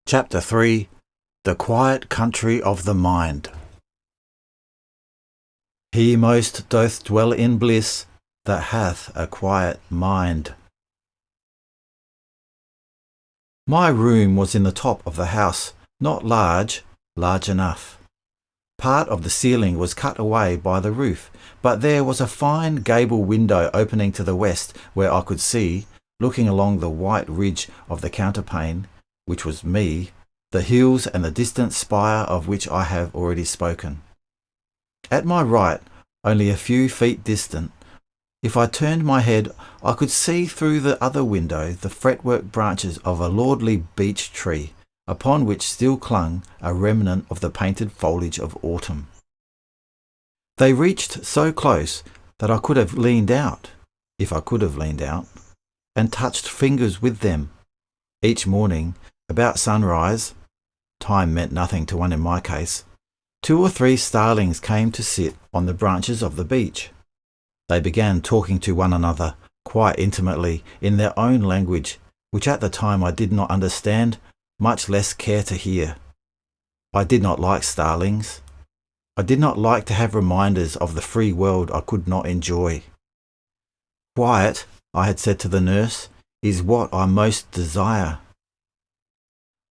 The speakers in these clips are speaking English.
Chapter 3 The Quiet Country of the Mind. He most doth dwell in bliss that hath a quiet mind. My room was in the top of the house, not large enough. Part of the ceiling was cut away by the roof, but there was a fine gable window opening to the west where I could see, looking along the white ridge of the counterpane, which was me, the hills and the distant spire of which I have already spoken. At my right, only a few feet distant, if I turned my head, I could see through the other window the fretwork branches of a lordly beech tree, upon which still clung a remnant of the painted foliage of autumn. They reached so close that I could have leaned out, if I could have leaned out, and touched fingers with them. Each morning, about sunrise, time meant nothing to one in my case, 2 or 3 starlings came to sit on the branches of the beech. They began talking to one another quite intimately in their own language, which at the time I did not understand, much less care to hear. I did not like starlings. I did not like to have reminders of the free world I could not enjoy. Quiet, I had said to the nurse, is what I most desire.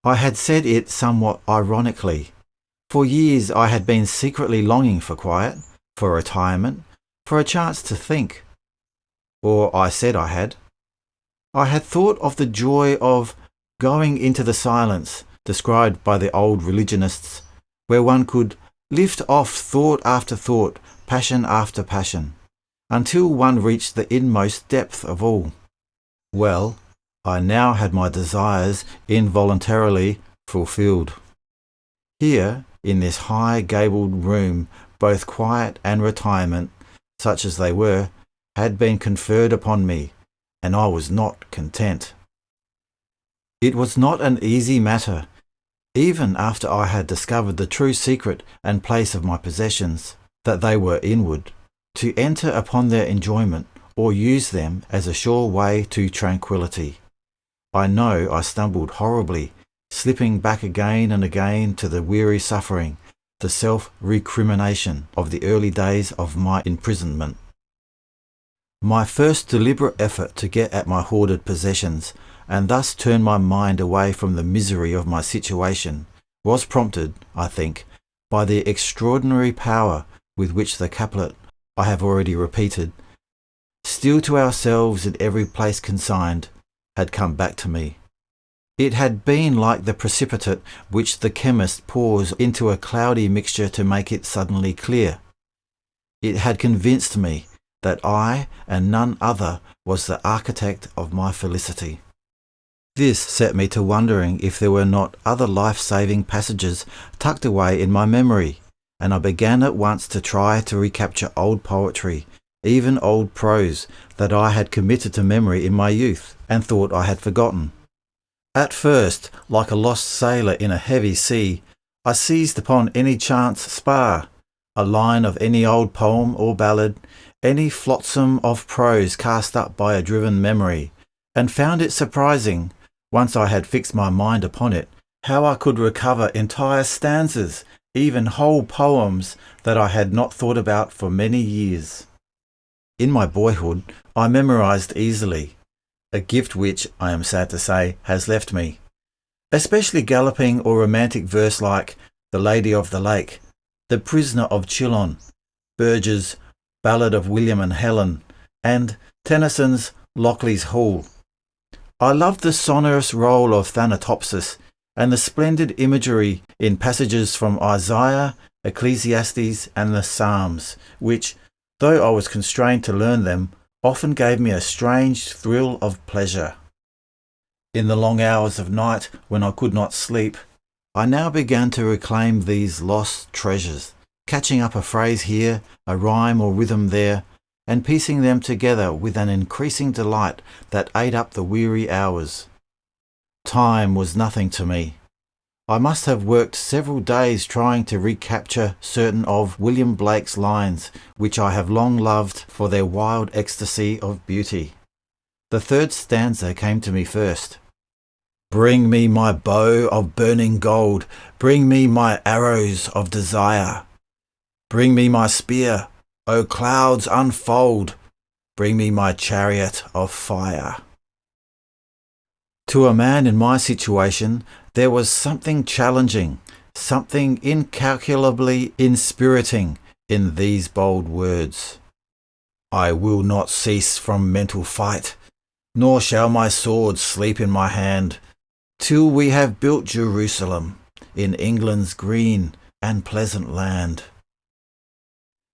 I had said it somewhat ironically. For years I had been secretly longing for quiet, for retirement, for a chance to think. Or I said I had. I had thought of the joy of going into the silence described by the old religionists, where one could lift off thought after thought, passion after passion, until one reached the inmost depth of all. Well, I now had my desires involuntarily fulfilled. Here, in this high gabled room, both quiet and retirement, such as they were, had been conferred upon me, and I was not content. It was not an easy matter, even after I had discovered the true secret and place of my possessions, that they were inward, to enter upon their enjoyment or use them as a sure way to tranquillity. I know I stumbled horribly, slipping back again and again to the weary suffering, the self-recrimination of the early days of my imprisonment. My first deliberate effort to get at my hoarded possessions, and thus turn my mind away from the misery of my situation, was prompted, I think, by the extraordinary power with which the couplet I have already repeated, "Still to ourselves in every place consigned," had come back to me. It had been like the precipitate which the chemist pours into a cloudy mixture to make it suddenly clear. It had convinced me that I and none other was the architect of my felicity. This set me to wondering if there were not other life-saving passages tucked away in my memory, and I began at once to try to recapture old poetry, even old prose that I had committed to memory in my youth and thought I had forgotten. At first, like a lost sailor in a heavy sea, I seized upon any chance spar, a line of any old poem or ballad, any flotsam of prose cast up by a driven memory, and found it surprising, once I had fixed my mind upon it, how I could recover entire stanzas, even whole poems that I had not thought about for many years. In my boyhood, I memorized easily, a gift which, I am sad to say, has left me, especially galloping or romantic verse like The Lady of the Lake, The Prisoner of Chillon, Burge's Ballad of William and Helen, and Tennyson's Lochley's Hall. I loved the sonorous roll of Thanatopsis and the splendid imagery in passages from Isaiah, Ecclesiastes, and the Psalms, which, though I was constrained to learn them, often gave me a strange thrill of pleasure. In the long hours of night when I could not sleep, I now began to reclaim these lost treasures, catching up a phrase here, a rhyme or rhythm there, and piecing them together with an increasing delight that ate up the weary hours. Time was nothing to me. I must have worked several days trying to recapture certain of William Blake's lines, which I have long loved for their wild ecstasy of beauty. The 3rd stanza came to me first. Bring me my bow of burning gold, bring me my arrows of desire. Bring me my spear, O clouds unfold, bring me my chariot of fire. To a man in my situation, there was something challenging, something incalculably inspiriting in these bold words. I will not cease from mental fight, nor shall my sword sleep in my hand, till we have built Jerusalem in England's green and pleasant land.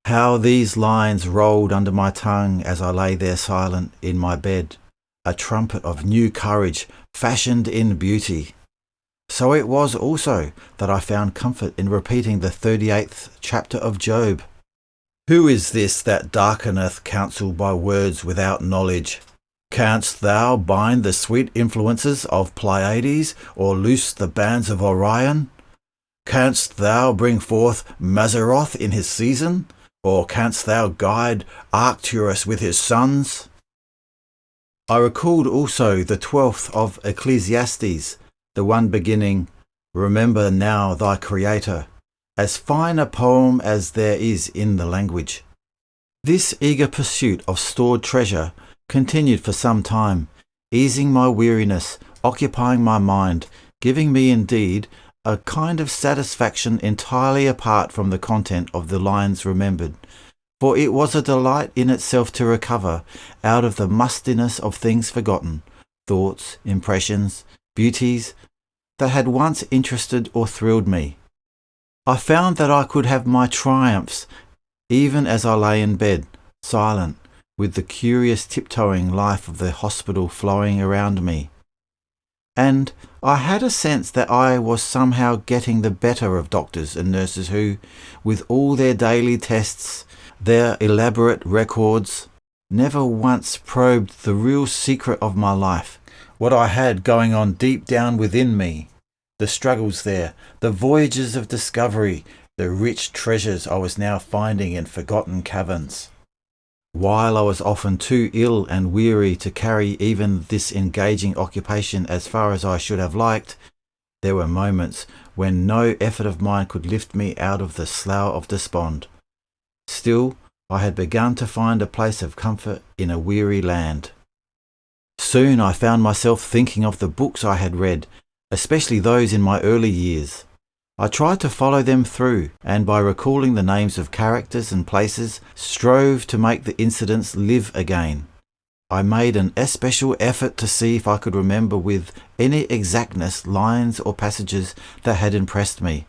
How these lines rolled under my tongue as I lay there silent in my bed, a trumpet of new courage fashioned in beauty. So it was also that I found comfort in repeating the 38th chapter of Job. Who is this that darkeneth counsel by words without knowledge? Canst thou bind the sweet influences of Pleiades, or loose the bands of Orion? Canst thou bring forth Mazzaroth in his season, or canst thou guide Arcturus with his sons? I recalled also the 12th of Ecclesiastes, the one beginning, Remember now thy Creator, as fine a poem as there is in the language. This eager pursuit of stored treasure continued for some time, easing my weariness, occupying my mind, giving me indeed a kind of satisfaction entirely apart from the content of the lines remembered, for it was a delight in itself to recover, out of the mustiness of things forgotten, thoughts, impressions, beauties that had once interested or thrilled me. I found that I could have my triumphs even as I lay in bed, silent, with the curious tiptoeing life of the hospital flowing around me. And I had a sense that I was somehow getting the better of doctors and nurses who, with all their daily tests, their elaborate records, never once probed the real secret of my life, what I had going on deep down within me, the struggles there, the voyages of discovery, the rich treasures I was now finding in forgotten caverns. While I was often too ill and weary to carry even this engaging occupation as far as I should have liked, there were moments when no effort of mine could lift me out of the slough of despond. Still, I had begun to find a place of comfort in a weary land. Soon I found myself thinking of the books I had read, especially those in my early years. I tried to follow them through, and by recalling the names of characters and places, strove to make the incidents live again. I made an especial effort to see if I could remember with any exactness lines or passages that had impressed me.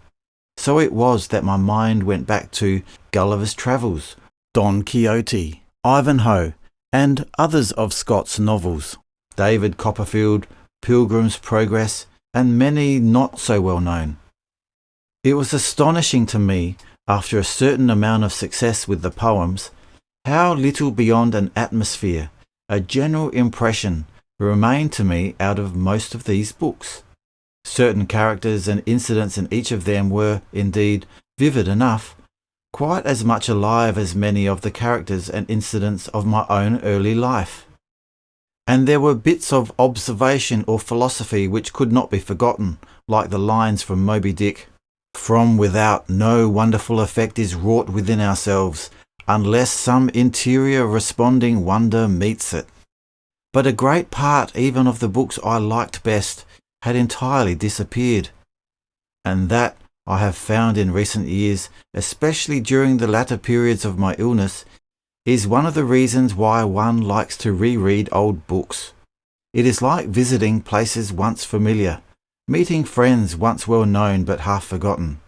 So it was that my mind went back to Gulliver's Travels, Don Quixote, Ivanhoe, and others of Scott's novels, David Copperfield, Pilgrim's Progress, and many not so well known. It was astonishing to me, after a certain amount of success with the poems, how little beyond an atmosphere, a general impression, remained to me out of most of these books. Certain characters and incidents in each of them were, indeed, vivid enough, quite as much alive as many of the characters and incidents of my own early life. And there were bits of observation or philosophy which could not be forgotten, like the lines from Moby Dick, "From without no wonderful effect is wrought within ourselves, unless some interior responding wonder meets it." But a great part even of the books I liked best had entirely disappeared. And that, I have found in recent years, especially during the latter periods of my illness, is one of the reasons why one likes to reread old books. It is like visiting places once familiar, meeting friends once well known but half forgotten.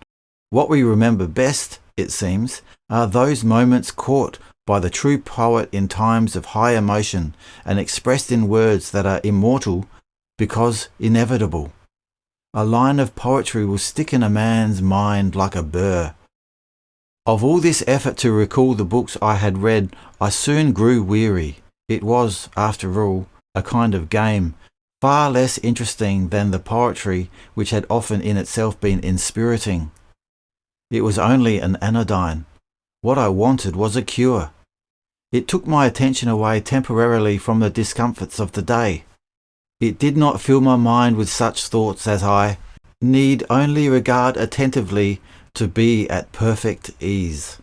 What we remember best, it seems, are those moments caught by the true poet in times of high emotion and expressed in words that are immortal because inevitable. A line of poetry will stick in a man's mind like a burr. Of all this effort to recall the books I had read, I soon grew weary. It was, after all, a kind of game, far less interesting than the poetry which had often in itself been inspiriting. It was only an anodyne. What I wanted was a cure. It took my attention away temporarily from the discomforts of the day. It did not fill my mind with such thoughts as I need only regard attentively to be at perfect ease.